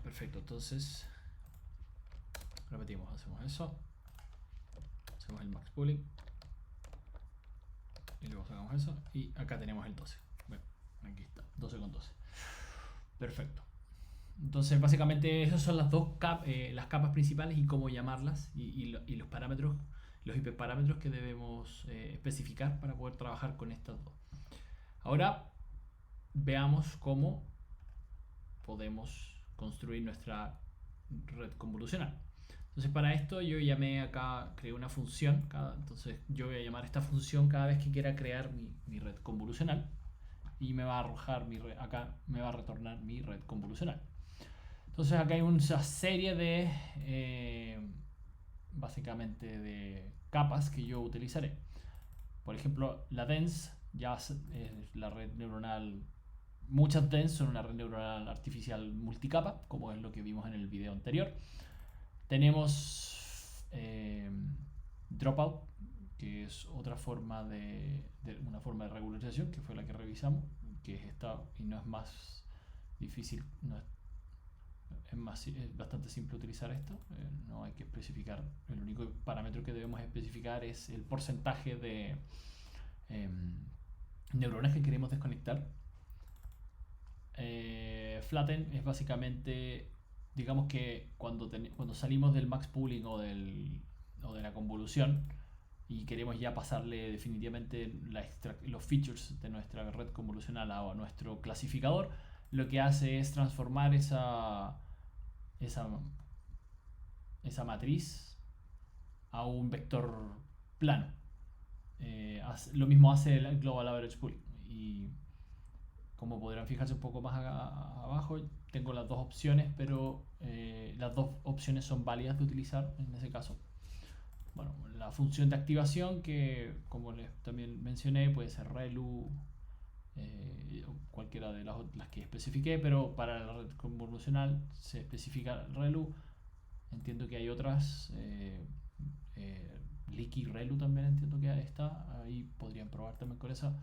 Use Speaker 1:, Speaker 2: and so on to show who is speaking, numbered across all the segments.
Speaker 1: perfecto. Entonces, repetimos, hacemos eso. Hacemos el max pooling. Y luego sacamos eso. Y acá tenemos el 12. Bueno, aquí está, 12 con 12. Perfecto. Entonces, básicamente, esas son las las capas principales y cómo llamarlas y los parámetros, los hiperparámetros que debemos especificar para poder trabajar con estas dos. Ahora, veamos cómo podemos construir nuestra red convolucional. Entonces, para esto yo llamé acá, creé una función. Entonces, yo voy a llamar esta función cada vez que quiera crear mi red convolucional. Y me va a arrojar acá me va a retornar mi red convolucional. Entonces acá hay una serie de básicamente de capas que yo utilizaré. Por ejemplo, la dense ya es la red neuronal. Muchas dense son una red neuronal artificial multicapa, como es lo que vimos en el video anterior. Tenemos dropout, que es otra forma una forma de regularización, que fue la que revisamos, que es esta y no es más difícil, es bastante simple utilizar esto. No hay que especificar, el único parámetro que debemos especificar es el porcentaje de neuronas que queremos desconectar. Flatten es básicamente, digamos que cuando salimos del max pooling o de la convolución y queremos ya pasarle definitivamente los features de nuestra red convolucional a nuestro clasificador, lo que hace es transformar esa matriz a un vector plano. Lo mismo hace el Global Average Pooling. Y como podrán fijarse un poco más abajo, tengo las dos opciones, pero las dos opciones son válidas de utilizar en ese caso. Bueno, la función de activación, que como les también mencioné, puede ser ReLU, cualquiera de las que especifiqué, pero para la red convolucional se especifica ReLU. Entiendo que hay otras, Leaky ReLU también entiendo que está, ahí podrían probar también con esa.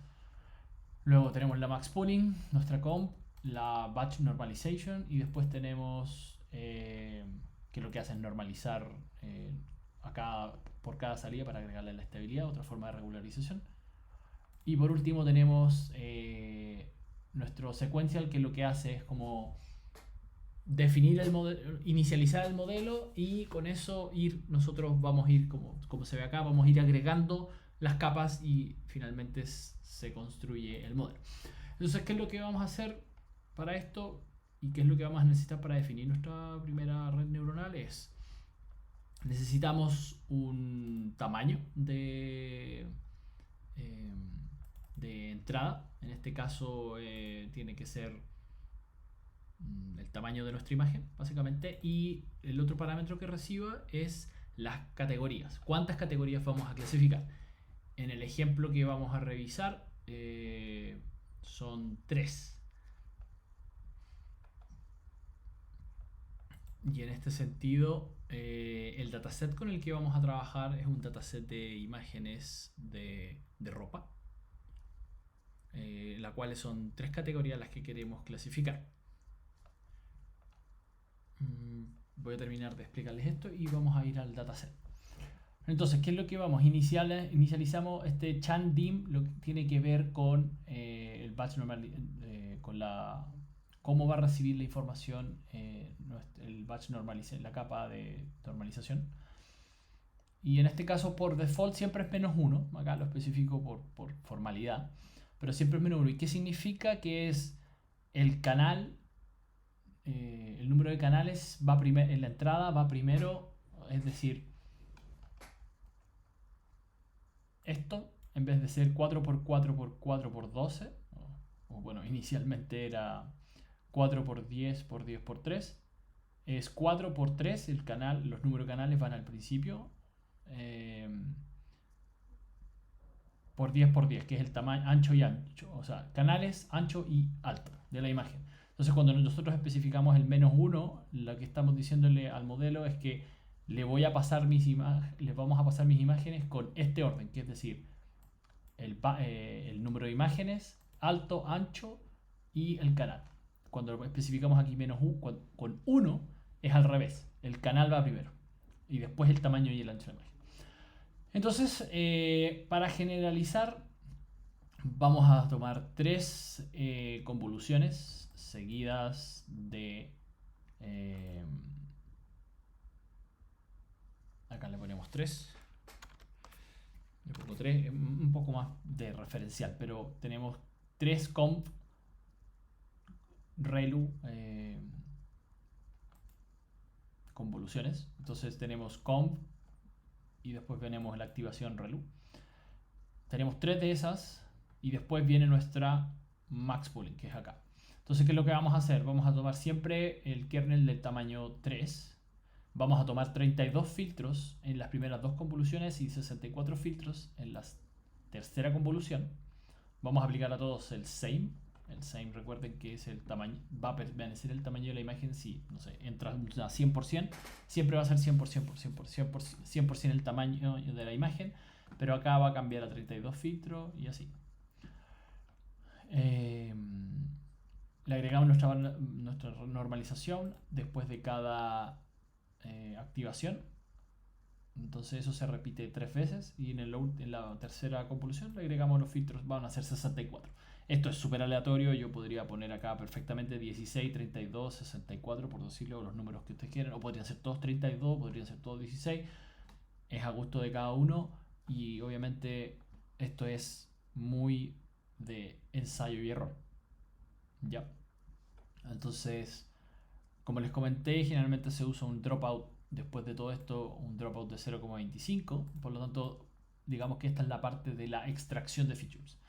Speaker 1: Luego tenemos la max pooling, nuestra comp, la batch normalization, y después tenemos que lo que hace es normalizar por cada salida para agregarle la estabilidad, otra forma de regularización. Y por último tenemos nuestro sequential, que lo que hace es como definir el modelo, inicializar el modelo, y con eso nosotros vamos a ir, como se ve acá, vamos a ir agregando las capas y finalmente se construye el modelo. Entonces, ¿qué es lo que vamos a hacer para esto y qué es lo que vamos a necesitar para definir nuestra primera red neuronal? Necesitamos un tamaño de entrada. En este caso tiene que ser el tamaño de nuestra imagen, básicamente, y el otro parámetro que reciba es las categorías. ¿Cuántas categorías vamos a clasificar? En el ejemplo que vamos a revisar son 3. Y en este sentido, el dataset con el que vamos a trabajar es un dataset de imágenes de ropa, las cuales son 3 categorías las que queremos clasificar. Voy a terminar de explicarles esto y vamos a ir al dataset. Entonces, ¿qué es lo que vamos? Inicializamos este ChanDim, lo que tiene que ver con el batch normal, con cómo va a recibir la información el batch normalización, la capa de normalización. Y en este caso, por default, siempre es -1. Acá lo especifico por formalidad, pero siempre es -1. ¿Y qué significa? Que es el canal, el número de canales va primero, en la entrada va primero, es decir, esto, en vez de ser 4x4x4x12, o bueno, inicialmente era 4x10x10x3, es 4x3, los números de canales van al principio, por 10x10, que es el tamaño ancho y ancho, o sea, canales ancho y alto de la imagen. Entonces, cuando nosotros especificamos el -1, lo que estamos diciéndole al modelo es que les vamos a pasar mis imágenes con este orden, que es decir, el número de imágenes, alto, ancho y el canal. cuando especificamos aquí menos u, con 1 es al revés. El canal va primero. Y después el tamaño y el ancho de la imagen. Entonces, para generalizar, vamos a tomar 3 convoluciones seguidas de... acá le ponemos 3. Le pongo 3, un poco más de referencial, pero tenemos 3 conv relu convoluciones. Entonces tenemos conv y después tenemos la activación relu. Tenemos 3 de esas y después viene nuestra max pooling, que es acá. Entonces, ¿qué es lo que vamos a hacer? Vamos a tomar siempre el kernel del tamaño 3. Vamos a tomar 32 filtros en las primeras 2 convoluciones y 64 filtros en la tercera convolución. Vamos a aplicar a todos el same. El same, recuerden que es el tamaño, va a permanecer el tamaño de la imagen si, no sé, entra a 100%, siempre va a ser 100% el tamaño de la imagen, pero acá va a cambiar a 32 filtros y así. Le agregamos nuestra normalización después de cada activación. Entonces eso se repite 3 veces y en la tercera convolución le agregamos los filtros, van a ser 64. Esto es súper aleatorio, yo podría poner acá perfectamente 16, 32, 64 por decirlo, los números que ustedes quieran, o podrían ser todos 32, podrían ser todos 16, es a gusto de cada uno y obviamente esto es muy de ensayo y error. Ya. Entonces, como les comenté, generalmente se usa un dropout después de todo esto, un dropout de 0,25. Por lo tanto, digamos que esta es la parte de la extracción de features.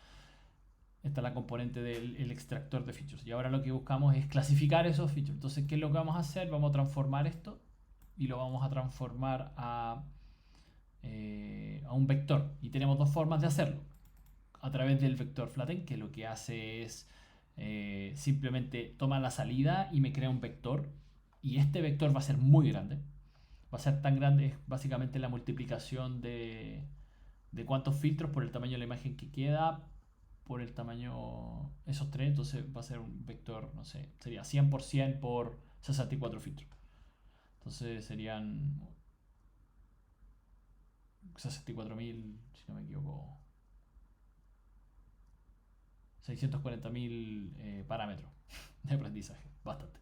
Speaker 1: Esta es la componente del extractor de features. Y ahora lo que buscamos es clasificar esos features. Entonces, ¿qué es lo que vamos a hacer? Vamos a transformar esto y lo vamos a transformar a un vector. Y tenemos 2 formas de hacerlo. A través del vector flatten, que lo que hace es simplemente toma la salida y me crea un vector. Y este vector va a ser muy grande. Va a ser tan grande, es básicamente la multiplicación de cuántos filtros por el tamaño de la imagen que queda, por el tamaño, esos 3. Entonces va a ser un vector, no sé, sería 100% por 64 filtros. Entonces serían 64.000, si no me equivoco, 640.000 parámetros de aprendizaje, bastante.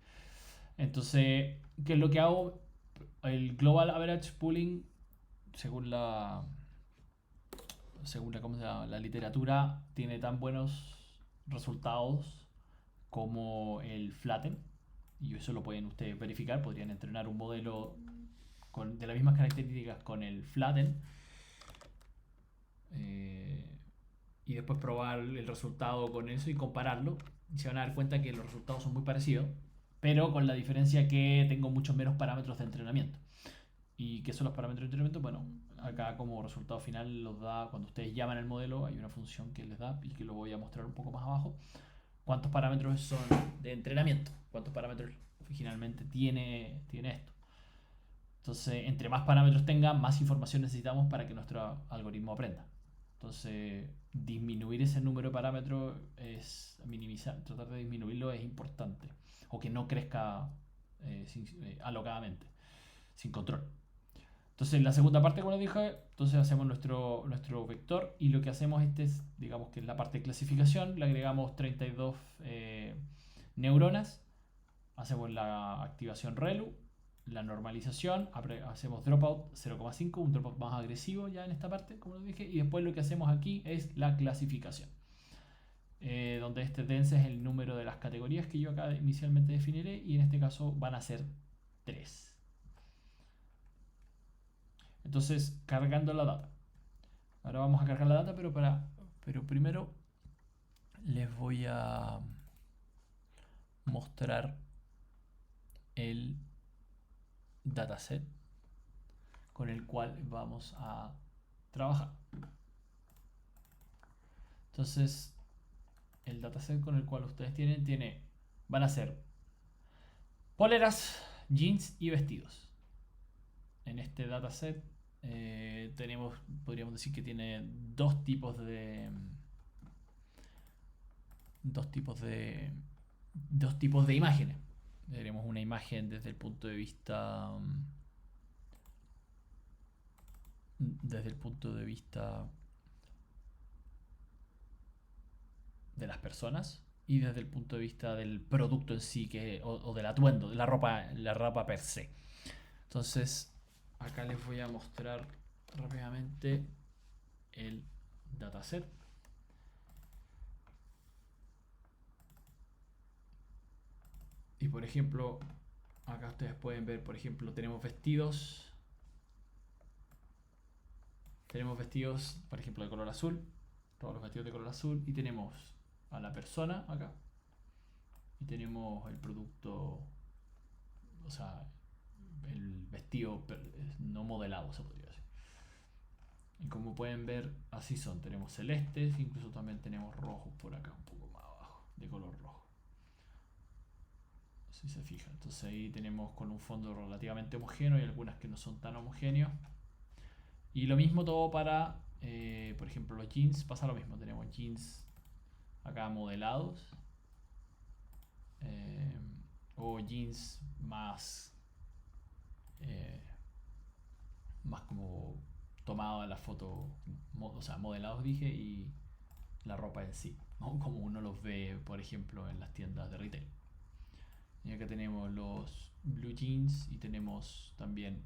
Speaker 1: Entonces, ¿qué es lo que hago? El Global Average Pooling, según la ¿cómo se llama? La literatura, tiene tan buenos resultados como el flatten, y eso lo pueden ustedes verificar. Podrían entrenar un modelo de las mismas características con el flatten y después probar el resultado con eso y compararlo, y se van a dar cuenta que los resultados son muy parecidos, pero con la diferencia que tengo muchos menos parámetros de entrenamiento. ¿Y qué son los parámetros de entrenamiento? Bueno, acá como resultado final los da, cuando ustedes llaman el modelo, hay una función que les da y que lo voy a mostrar un poco más abajo. ¿Cuántos parámetros son de entrenamiento? ¿Cuántos parámetros finalmente tiene esto? Entonces, entre más parámetros tenga, más información necesitamos para que nuestro algoritmo aprenda. Entonces, disminuir ese número de parámetros es minimizar, tratar de disminuirlo es importante. O que no crezca alocadamente, sin control. Entonces, la segunda parte, como les dije, entonces hacemos nuestro vector y lo que hacemos es, digamos que en la parte de clasificación, le agregamos 32 neuronas, hacemos la activación relu, la normalización, hacemos dropout 0,5, un dropout más agresivo ya en esta parte, como les dije, y después lo que hacemos aquí es la clasificación, donde este dense es el número de las categorías que yo acá inicialmente definiré, y en este caso van a ser 3. Entonces, cargando la data. Ahora vamos a cargar la data, pero primero les voy a mostrar el dataset con el cual vamos a trabajar. Entonces, el dataset con el cual ustedes van a ser poleras, jeans y vestidos. En este dataset podríamos decir que tiene dos tipos de dos tipos de imágenes. Tenemos una imagen desde el punto de vista desde el punto de vista de las personas y desde el punto de vista del producto en sí o del atuendo, de la ropa per se. Entonces, acá les voy a mostrar rápidamente el dataset. Y por ejemplo, acá ustedes pueden ver, por ejemplo, tenemos vestidos, por ejemplo, de color azul, todos los vestidos de color azul, y tenemos a la persona acá, y tenemos el producto, o sea, el vestido no modelado, se podría decir. Y como pueden ver, así son. Tenemos celestes, incluso también tenemos rojos por acá, un poco más abajo, de color rojo. Si se fijan. Entonces ahí tenemos con un fondo relativamente homogéneo y algunas que no son tan homogéneos. Y lo mismo todo para, por ejemplo, los jeans. Pasa lo mismo. Tenemos jeans acá modelados. O jeans más más como tomado de la foto, o sea, modelados dije, y la ropa en sí, ¿no? Como uno los ve, por ejemplo, en las tiendas de retail. Y acá tenemos los blue jeans y tenemos también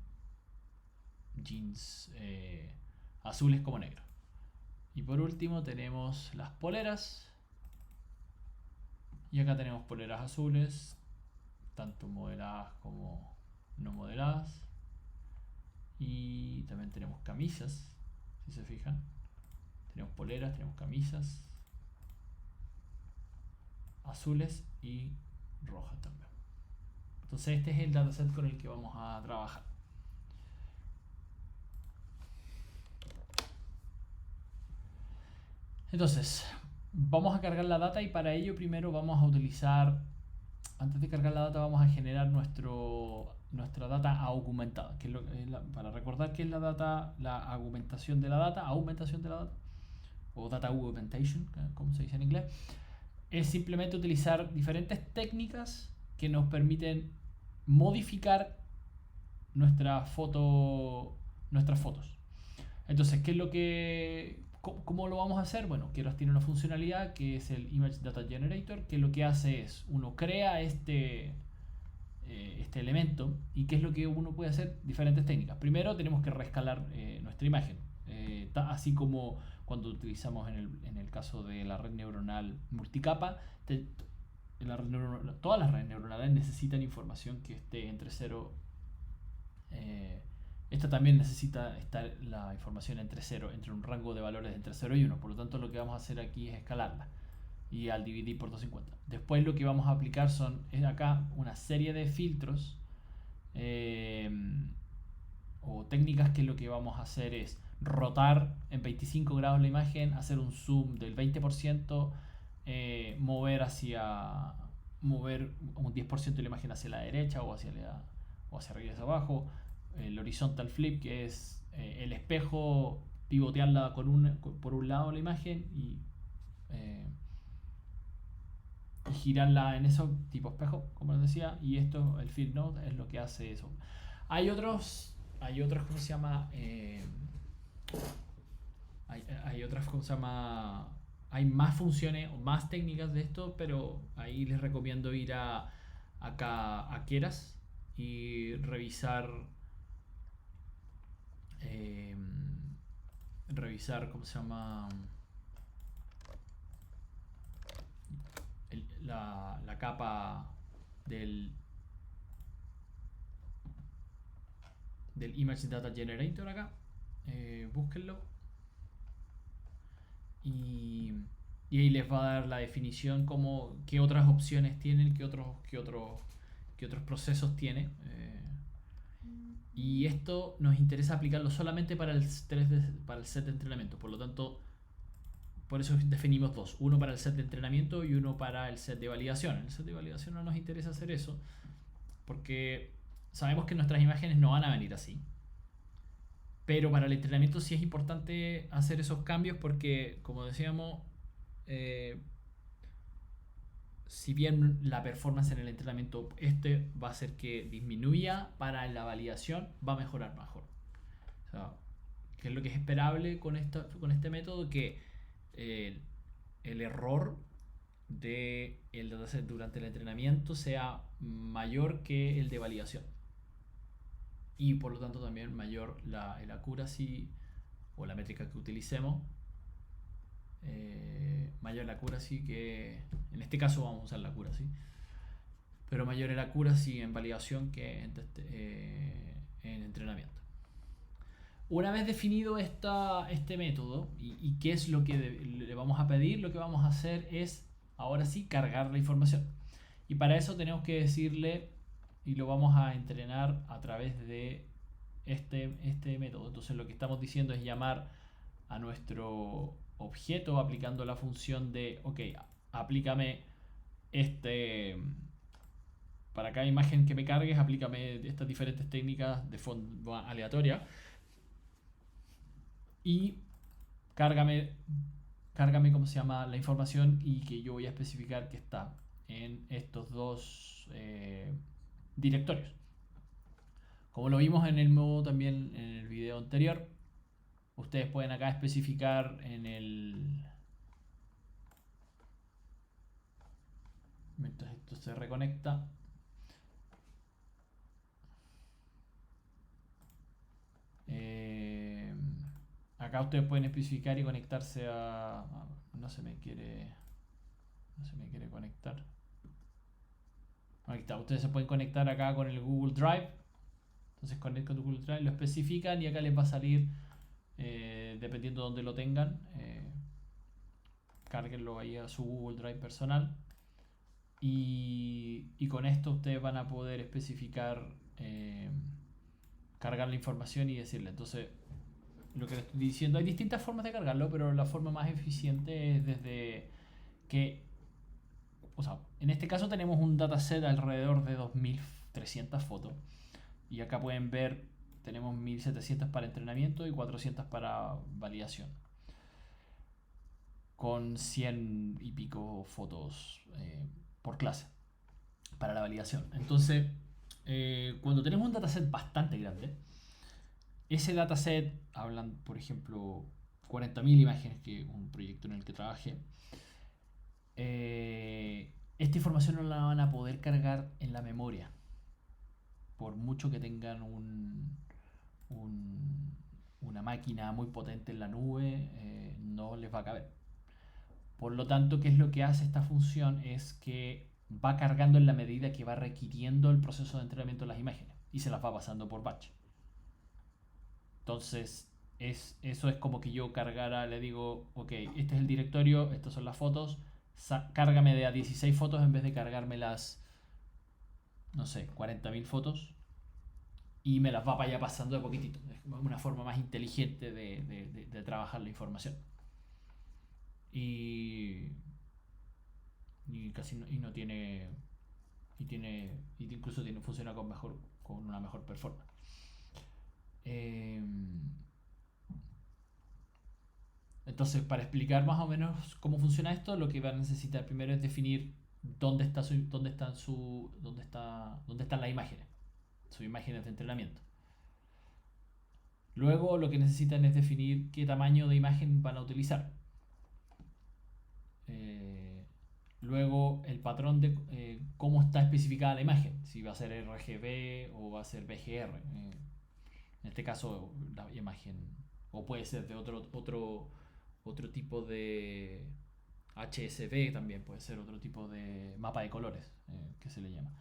Speaker 1: jeans azules como negros. Y por último tenemos las poleras. Y acá tenemos poleras azules, tanto modeladas como no modeladas. Y también tenemos camisas, si se fijan. Tenemos poleras, tenemos camisas azules y rojas también. Entonces este es el dataset con el que vamos a trabajar. Entonces, vamos a cargar la data y para ello primero vamos a utilizar, antes de cargar la data vamos a generar nuestra data augmentada, que es para recordar que es la data, la augmentación de la data, o data augmentation, como se dice en inglés, es simplemente utilizar diferentes técnicas que nos permiten modificar nuestras fotos. Entonces, ¿cómo lo vamos a hacer? Bueno, Keras tiene una funcionalidad que es el Image Data Generator, que lo que hace es, uno crea este elemento, y qué es lo que uno puede hacer, diferentes técnicas. Primero tenemos que reescalar nuestra imagen, así como cuando utilizamos en el caso de la red neuronal multicapa. Todas las redes neuronales necesitan información que esté entre 0. Esta también necesita estar la información entre un rango de valores entre 0 y 1. Por lo tanto, lo que vamos a hacer aquí es escalarla y al dividir por 250. Después lo que vamos a aplicar es acá una serie de filtros o técnicas, que lo que vamos a hacer es rotar en 25 grados la imagen, hacer un zoom del 20%, mover un 10% de la imagen hacia la derecha o hacia arriba y hacia abajo. El horizontal flip, que es el espejo, pivotearla por un lado la imagen y girarla en eso, tipo espejo, como les decía. Y esto, el field node, es lo que hace eso. Hay otros, ¿cómo se llama? Hay otras, ¿cómo se llama? Hay más funciones o más técnicas de esto, pero ahí les recomiendo ir acá a Keras y revisar ¿cómo se llama? La capa del Image Data Generator acá. Búsquenlo. Y ahí les va a dar la definición, qué otras opciones tienen, qué otros procesos tiene. Y esto nos interesa aplicarlo solamente para el set de entrenamiento. Por lo tanto, por eso definimos dos: uno para el set de entrenamiento y uno para el set de validación. En el set de validación no nos interesa hacer eso, porque sabemos que nuestras imágenes no van a venir así. Pero para el entrenamiento sí es importante hacer esos cambios, porque, como decíamos, si bien la performance en el entrenamiento va a hacer que disminuya, para la validación va a mejorar mejor. O sea, ¿qué es lo que es esperable con este método? Que eh, el error del dataset durante el entrenamiento sea mayor que el de validación. Y por lo tanto también mayor el accuracy o la métrica que utilicemos. Mayor la accuracy que... En este caso vamos a usar la accuracy. Pero mayor el accuracy en validación que en entrenamiento. Una vez definido este método y qué es lo que le vamos a pedir, lo que vamos a hacer es, ahora sí, cargar la información. Y para eso tenemos que decirle, y lo vamos a entrenar a través de este método. Entonces lo que estamos diciendo es llamar a nuestro objeto aplicando la función de, ok, aplícame para cada imagen que me cargues, aplícame estas diferentes técnicas de forma aleatoria. Y cárgame, ¿cómo se llama? La información, y que yo voy a especificar que está en estos dos directorios. Como lo vimos en el modo también en el video anterior, ustedes pueden acá especificar mientras esto se reconecta, acá ustedes pueden especificar y conectarse no se me quiere conectar. Ahí está, ustedes se pueden conectar acá con el Google Drive. Entonces conectan tu Google Drive, lo especifican y acá les va a salir, dependiendo de donde lo tengan, cárguenlo ahí a su Google Drive personal. Y con esto ustedes van a poder especificar, cargar la información y decirle. Entonces, lo que les estoy diciendo, hay distintas formas de cargarlo, pero la forma más eficiente es desde que, o sea, en este caso tenemos un dataset alrededor de 2300 fotos. Y acá pueden ver, tenemos 1700 para entrenamiento y 400 para validación. Con 100 y pico fotos por clase para la validación. Entonces, cuando tenemos un dataset bastante grande, ese dataset, hablan por ejemplo 40.000 imágenes, que un proyecto en el que trabajé, esta información no la van a poder cargar en la memoria, por mucho que tengan una máquina muy potente en la nube, no les va a caber. Por lo tanto, ¿qué es lo que hace esta función? Es que va cargando en la medida que va requiriendo el proceso de entrenamiento de las imágenes y se las va pasando por batch. Entonces, eso es como que yo cargara, le digo, ok, este es el directorio, estas son las fotos, cárgame de a 16 fotos en vez de cargarme las, no sé, 40.000 fotos, y me las va para allá pasando de poquitito. Es una forma más inteligente de trabajar la información. Y casi no tiene, incluso funciona con una mejor performance. Entonces, para explicar más o menos cómo funciona esto, lo que va a necesitar primero es definir dónde están las imágenes, sus imágenes de entrenamiento. Luego lo que necesitan es definir qué tamaño de imagen van a utilizar. Luego el patrón de cómo está especificada la imagen, si va a ser RGB o va a ser BGR. En este caso la imagen, o puede ser de otro tipo de HSV, también puede ser otro tipo de mapa de colores, que se le llama.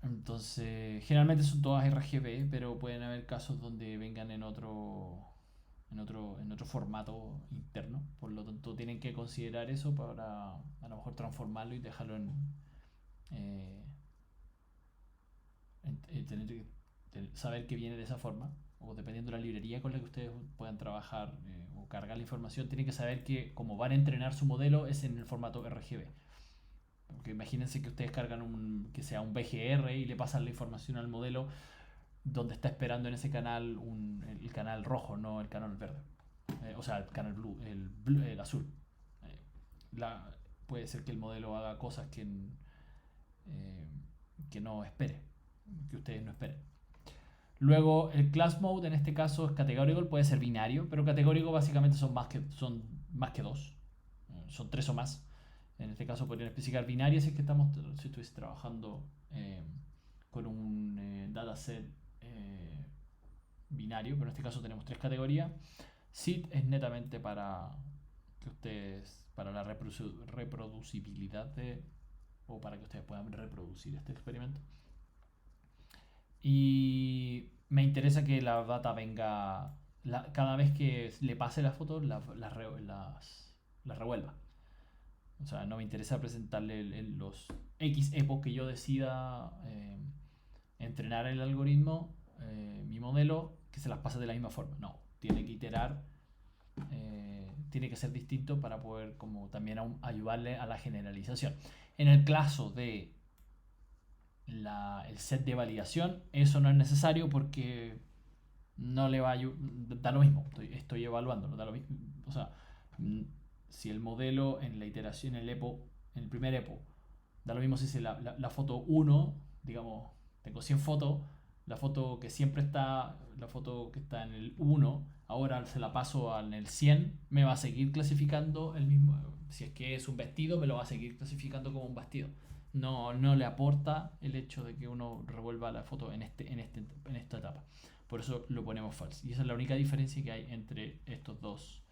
Speaker 1: Entonces, generalmente son todas RGB, pero pueden haber casos donde vengan en otro formato interno. Por lo tanto, tienen que considerar eso para a lo mejor transformarlo y dejarlo tener que saber que viene de esa forma, o dependiendo de la librería con la que ustedes puedan trabajar o cargar la información, tienen que saber que como van a entrenar su modelo es en el formato RGB. Porque imagínense que ustedes cargan que sea un BGR y le pasan la información al modelo donde está esperando en ese canal el canal rojo, no el canal verde. O sea, el canal blue, el azul. puede ser que el modelo haga cosas que no espere, que ustedes no esperen. Luego el class mode en este caso es categorical, puede ser binario, pero categórico básicamente son más que dos, son tres o más. En este caso podrían especificar binario si es que si estuviese trabajando con un dataset binario, pero en este caso tenemos tres categorías. SID es netamente para la reproducibilidad o para que ustedes puedan reproducir este experimento. Y me interesa que la data venga, cada vez que le pase las fotos, las revuelva. O sea, no me interesa presentarle los X epos que yo decida entrenar el algoritmo, mi modelo, que se las pase de la misma forma. No, tiene que iterar, tiene que ser distinto para poder como también ayudarle a la generalización. En el caso de el set de validación, eso no es necesario porque no le va a da lo mismo, estoy evaluándolo, da lo mismo. O sea, si el modelo en la iteración, en el primer epo, da lo mismo si es la foto 1, digamos, tengo 100 fotos, la foto que siempre está, la foto que está en el 1, ahora se la paso en el 100, me va a seguir clasificando el mismo, si es que es un vestido, me lo va a seguir clasificando como un vestido. No le aporta el hecho de que uno revuelva la foto en esta etapa. Por eso lo ponemos false. Y esa es la única diferencia que hay entre estos dos,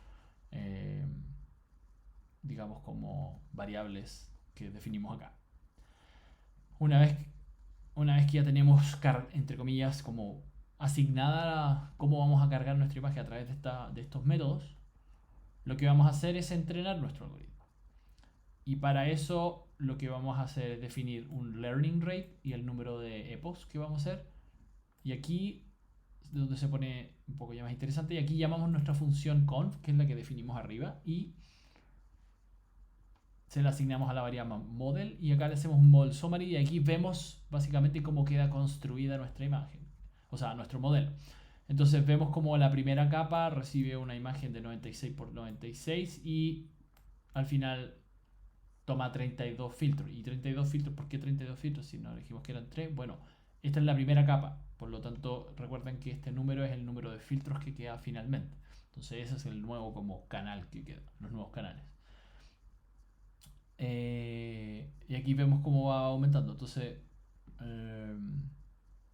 Speaker 1: digamos, como variables que definimos acá. Una vez que ya tenemos, entre comillas, como asignada cómo vamos a cargar nuestra imagen a través de estos métodos, lo que vamos a hacer es entrenar nuestro algoritmo. Y para eso lo que vamos a hacer es definir un learning rate y el número de epos que vamos a hacer. Y aquí es donde se pone un poco ya más interesante. Y aquí llamamos nuestra función conf, que es la que definimos arriba, y se la asignamos a la variable model. Y acá le hacemos un model summary. Y aquí vemos básicamente cómo queda construida nuestra imagen, o sea, nuestro modelo. Entonces vemos como la primera capa recibe una imagen de 96 por 96 y al final toma 32 filtros. ¿Y 32 filtros? ¿Por qué 32 filtros si no dijimos que eran 3? Bueno, esta es la primera capa. Por lo tanto, recuerden que este número es el número de filtros que queda finalmente. Entonces ese es el nuevo como canal que queda, los nuevos canales. Y aquí vemos cómo va aumentando. Entonces,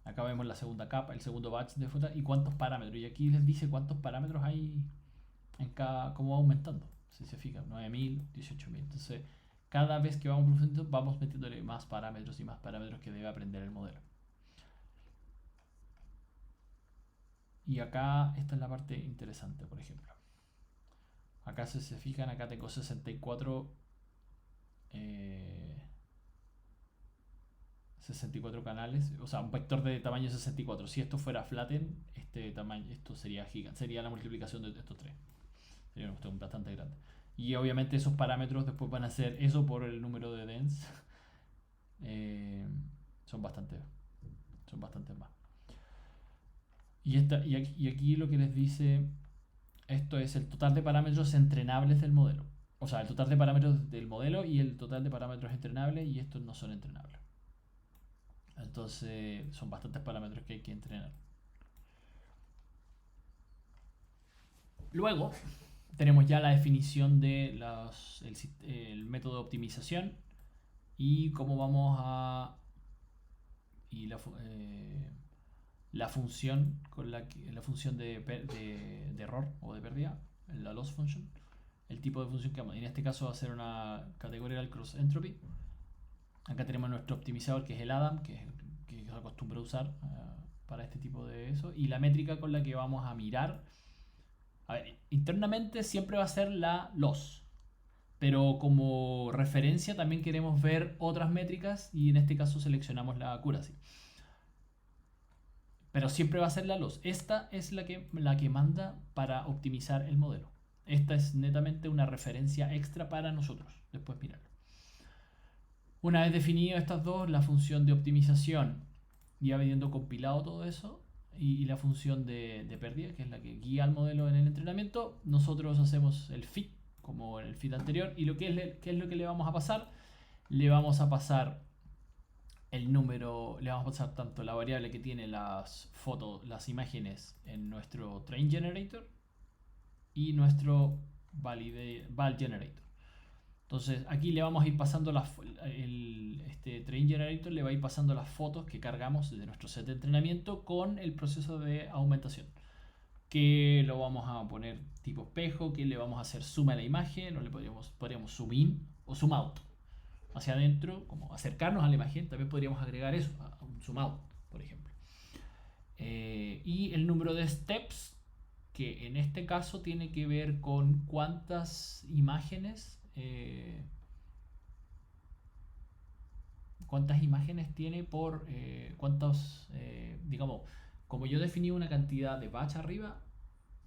Speaker 1: acá vemos la segunda capa, el segundo batch de fotos y cuántos parámetros. Y aquí les dice cuántos parámetros hay en cada, cómo va aumentando. Si se fijan, 9000, 18000. Entonces, cada vez que vamos metiéndole más parámetros y más parámetros que debe aprender el modelo. Y acá, esta es la parte interesante, por ejemplo. Acá si se fijan, acá tengo 64 canales, o sea, un vector de tamaño 64. Si esto fuera flatten, esto sería gigante, sería la multiplicación de estos tres. Sería una cuestión bastante grande. Y obviamente esos parámetros después van a ser eso por el número de dens. Son bastantes más. Y aquí lo que les dice, esto es el total de parámetros entrenables del modelo. O sea, el total de parámetros del modelo y el total de parámetros entrenables, y estos no son entrenables. Entonces son bastantes parámetros que hay que entrenar. Luego tenemos ya la definición de el método de optimización y cómo vamos a y la función la función de error o de pérdida, la loss function, el tipo de función que vamos. En este caso va a ser una categorical cross entropy. Acá tenemos nuestro optimizador que es el Adam, que se acostumbra a usar para este tipo de eso, y la métrica con la que vamos a mirar. A ver, internamente siempre va a ser la loss, pero como referencia también queremos ver otras métricas y en este caso seleccionamos la accuracy. Pero siempre va a ser la loss. Esta es la que manda para optimizar el modelo. Esta es netamente una referencia extra para nosotros. Después mirarlo. Una vez definido estas dos, la función de optimización y habiendo compilado todo eso, y la función de pérdida, que es la que guía al modelo en el entrenamiento, nosotros hacemos el fit como en el feed anterior. Y ¿qué es lo que le vamos a pasar? Le vamos a pasar el número, le vamos a pasar tanto la variable que tiene las fotos, las imágenes en nuestro train generator y nuestro val generator. Entonces aquí le vamos a ir pasando este train generator le va a ir pasando las fotos que cargamos de nuestro set de entrenamiento con el proceso de aumentación. Que lo vamos a poner tipo espejo, que le vamos a hacer zoom a la imagen, o le podríamos zoom in o zoom out hacia adentro, como acercarnos a la imagen. También podríamos agregar eso, a un zoom out, por ejemplo. Y el número de steps, que en este caso tiene que ver con cuántas imágenes tiene por digamos, como yo definí una cantidad de batch arriba,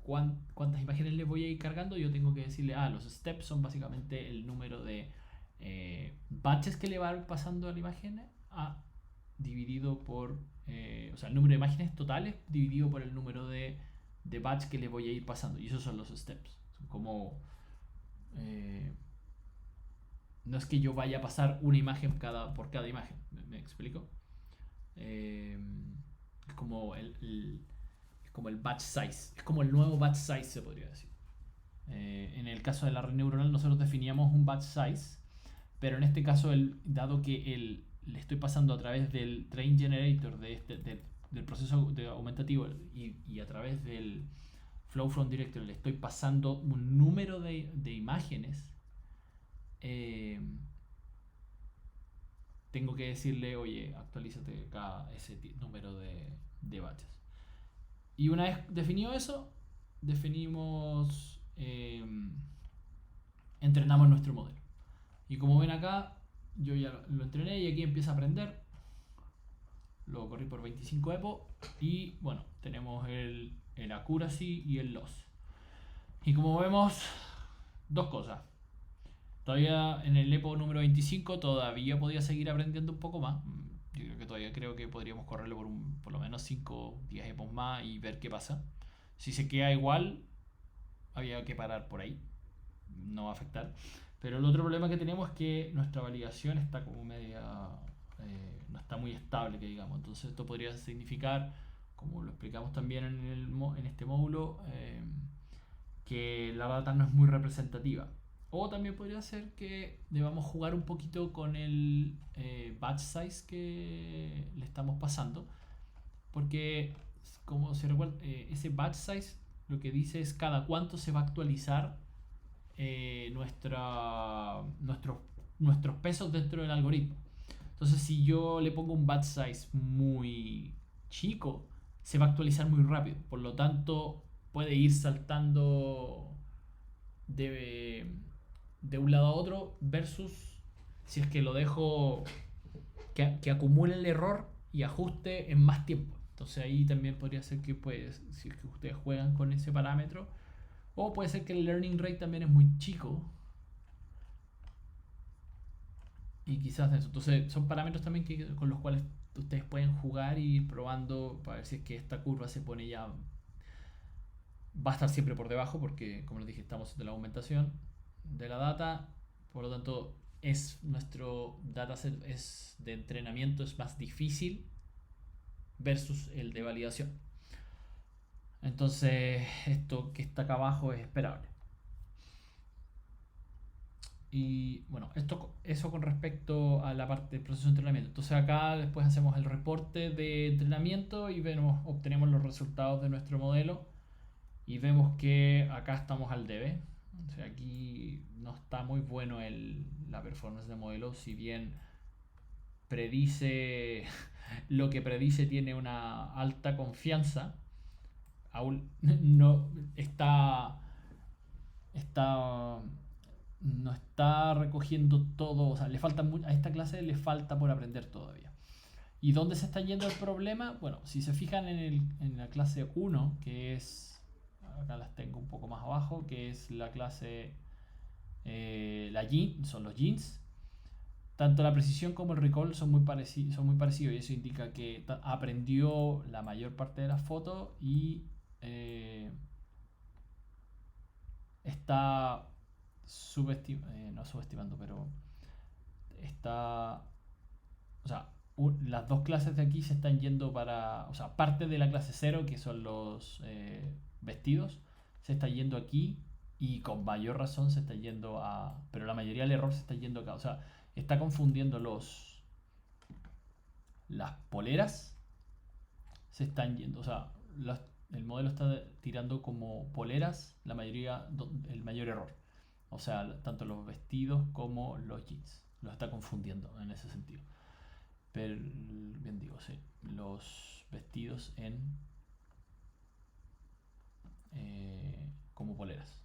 Speaker 1: cuántas imágenes le voy a ir cargando. Yo tengo que decirle, los steps son básicamente el número de batches que le va pasando a la imagen dividido por, o sea, el número de imágenes totales dividido por el número de batch que le voy a ir pasando. Y esos son los steps. Son como no es que yo vaya a pasar una imagen por cada imagen. ¿Me explico? Es como es como el batch size. Es como el nuevo batch size, se podría decir. En el caso de la red neuronal nosotros definíamos un batch size, pero en este caso, dado que le estoy pasando a través del train generator del proceso aumentativo y a través del flow from director le estoy pasando un número de imágenes, tengo que decirle, oye, actualízate ese número de batches. Y una vez definido eso, entrenamos nuestro modelo. Y como ven acá, yo ya lo entrené y aquí empieza a aprender. Lo corrí por 25 EPO y bueno, tenemos el accuracy y el loss. Y como vemos, dos cosas. Todavía en el EPO número 25 todavía podía seguir aprendiendo un poco más. Yo creo que podríamos correrlo por lo menos 5 o 10 EPOs más y ver qué pasa. Si se queda igual, había que parar por ahí. No va a afectar. Pero el otro problema que tenemos es que nuestra validación está como media... no está muy estable, que digamos. Entonces esto podría significar, como lo explicamos también en este módulo, que la data no es muy representativa. O también podría ser que debamos jugar un poquito con el batch size que le estamos pasando. Porque, como se recuerda, ese batch size lo que dice es cada cuánto se va a actualizar nuestros pesos dentro del algoritmo. Entonces, si yo le pongo un batch size muy chico, se va a actualizar muy rápido. Por lo tanto, puede ir saltando de un lado a otro, versus si es que lo dejo que acumule el error y ajuste en más tiempo. Entonces ahí también podría ser que, pues, si es que ustedes juegan con ese parámetro, o puede ser que el learning rate también es muy chico y quizás eso. Entonces son parámetros también con los cuales ustedes pueden jugar y ir probando para ver si es que esta curva se pone ya, va a estar siempre por debajo, porque como les dije, estamos en la aumentación de la data. Por lo tanto, nuestro dataset es de entrenamiento, es más difícil versus el de validación. Entonces, esto que está acá abajo es esperable. Y bueno, eso con respecto a la parte del proceso de entrenamiento. Entonces acá después hacemos el reporte de entrenamiento y obtenemos los resultados de nuestro modelo y vemos que acá estamos al debe. O sea, aquí no está muy bueno la performance del modelo, si bien predice lo que predice, tiene una alta confianza, aún no está no está recogiendo todo. O sea, a esta clase le falta por aprender todavía. ¿Y dónde se está yendo el problema? Bueno, si se fijan en la clase 1, que es, acá las tengo un poco más abajo, que es la clase, son los genes. Tanto la precisión como el recall son muy parecidos, y eso indica que aprendió la mayor parte de las fotos y está no subestimando, pero está, o sea, las dos clases de aquí se están yendo para, o sea, parte de la clase cero, que son los vestidos, se está yendo aquí y con mayor razón se está yendo a, pero la mayoría del error se está yendo acá, o sea, está confundiendo las poleras, se están yendo, o sea, el modelo está tirando como poleras la mayoría, el mayor error. O sea, tanto los vestidos como los jeans. Lo está confundiendo en ese sentido. Pero, bien digo, sí. Los vestidos como poleras.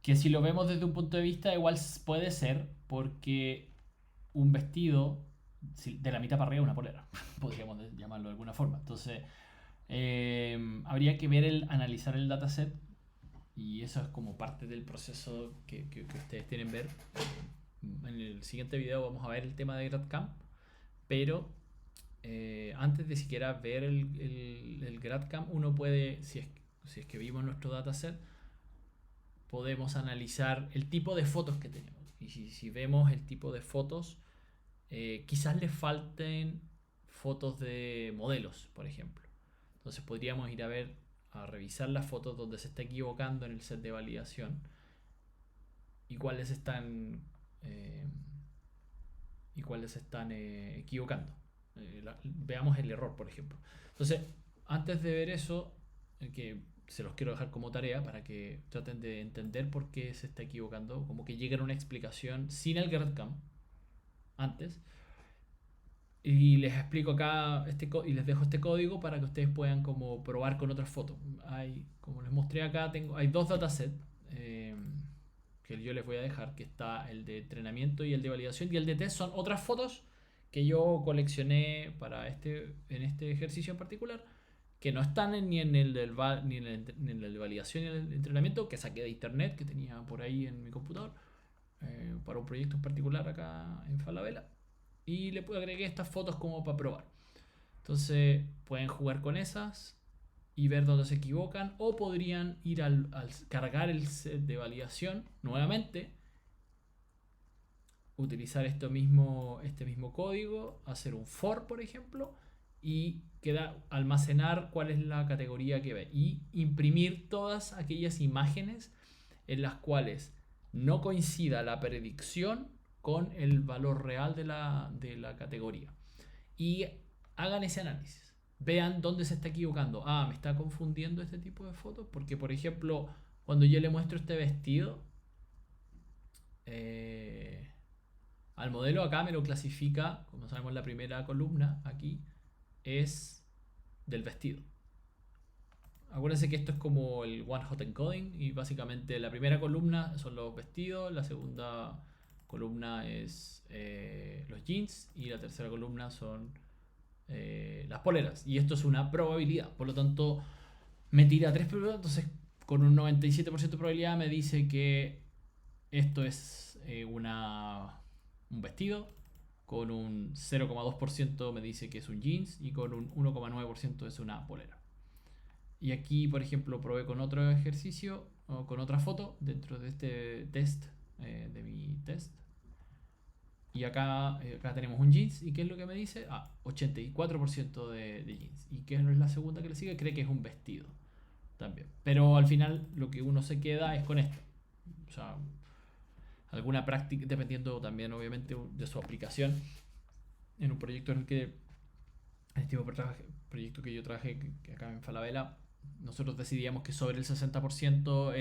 Speaker 1: Que si lo vemos desde un punto de vista, igual puede ser porque un vestido de la mitad para arriba es una polera. Podríamos llamarlo de alguna forma. Entonces, habría que analizar el dataset. Y eso es como parte del proceso que ustedes tienen ver. En el siguiente video vamos a ver el tema de GradCamp. Pero antes de siquiera ver el GradCamp, uno puede, si es que vimos nuestro dataset, podemos analizar el tipo de fotos que tenemos. Y si vemos el tipo de fotos, quizás le falten fotos de modelos, por ejemplo. Entonces podríamos ir a revisar las fotos donde se está equivocando en el set de validación y cuáles están equivocando. Veamos el error, por ejemplo. Entonces, antes de ver eso, que se los quiero dejar como tarea para que traten de entender por qué se está equivocando, como que lleguen a una explicación sin el GradCamp antes. Y les explico acá y les dejo este código para que ustedes puedan como probar con otras fotos. Como les mostré acá, hay dos datasets que yo les voy a dejar, que está el de entrenamiento y el de validación, y el de test son otras fotos que yo coleccioné en este ejercicio en particular, que no están ni en el de validación ni en el de entrenamiento, que saqué de internet, que tenía por ahí en mi computador, para un proyecto en particular acá en Falabella. Y le agregué estas fotos como para probar. Entonces pueden jugar con esas y ver dónde se equivocan, o podrían ir al cargar el set de validación nuevamente, utilizar este mismo código, hacer un for, por ejemplo, y almacenar cuál es la categoría que ve y imprimir todas aquellas imágenes en las cuales no coincida la predicción con el valor real de la categoría. Y hagan ese análisis. Vean dónde se está equivocando. Me está confundiendo este tipo de fotos. Porque, por ejemplo, cuando yo le muestro este vestido al modelo, acá me lo clasifica, como sabemos, la primera columna aquí es del vestido. Acuérdense que esto es como el One Hot Encoding, y básicamente la primera columna son los vestidos, la segunda columna es los jeans, y la tercera columna son las poleras. Y esto es una probabilidad, por lo tanto me tira 3 probabilidades. Entonces con un 97% de probabilidad me dice que esto es un vestido, con un 0,2% me dice que es un jeans, y con un 1,9% es una polera. Y aquí, por ejemplo, probé con otro ejercicio o con otra foto dentro de este test, de mi test. Y acá tenemos un jeans. ¿Y qué es lo que me dice? 84% de jeans. ¿Y qué es la segunda que le sigue? Cree que es un vestido también. Pero al final lo que uno se queda es con esto. O sea, alguna práctica, dependiendo también obviamente de su aplicación. En un proyecto en el que, este tipo de proyecto que yo trabajé que acá en Falabella, nosotros decidíamos que sobre el 60%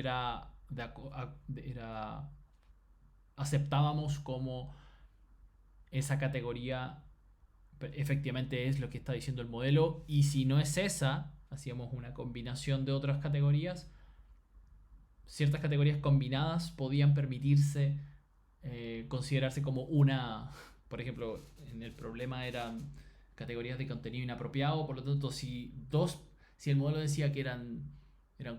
Speaker 1: aceptábamos como esa categoría efectivamente es lo que está diciendo el modelo, y si no es esa, hacíamos una combinación de otras categorías. Ciertas categorías combinadas podían permitirse considerarse como una. Por ejemplo, en el problema eran categorías de contenido inapropiado, por lo tanto si el modelo decía que eran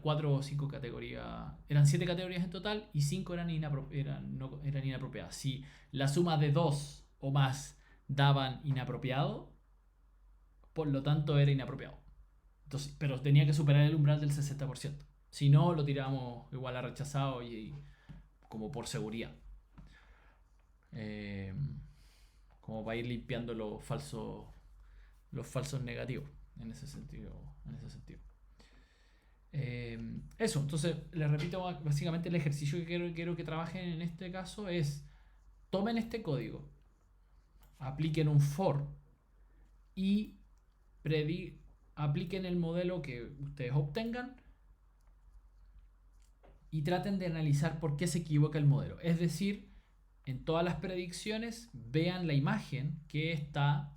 Speaker 1: 4 o 5 categorías, eran 7 categorías en total y 5 eran inapropiadas. Si la suma de 2 o más daban inapropiado, por lo tanto era inapropiado. Entonces, pero tenía que superar el umbral del 60%. Si no, lo tiramos igual a rechazado y como por seguridad. Eh, Como para ir limpiando los falsos negativos en ese sentido. En ese sentido. Eso, entonces les repito, básicamente el ejercicio que quiero que trabajen en este caso es: tomen este código, apliquen un for y apliquen el modelo que ustedes obtengan y traten de analizar por qué se equivoca el modelo. Es decir, en todas las predicciones vean la imagen que está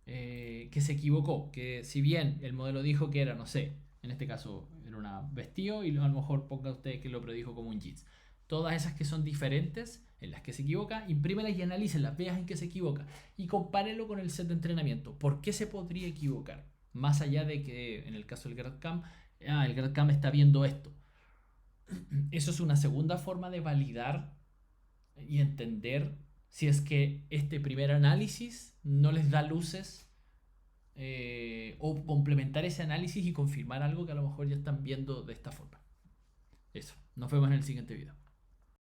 Speaker 1: que se equivocó, que si bien el modelo dijo que era, no sé, en este caso era una vestido y a lo mejor ponga usted que lo predijo como un jeans. Todas esas que son diferentes, en las que se equivoca, imprímelas y analícenlas, vean en qué se equivoca y compárenlo con el set de entrenamiento. ¿Por qué se podría equivocar? Más allá de que en el caso del GradCam, el GradCam está viendo esto. Eso es una segunda forma de validar y entender si es que este primer análisis no les da luces, o complementar ese análisis y confirmar algo que a lo mejor ya están viendo de esta forma. Eso, nos vemos en el siguiente video.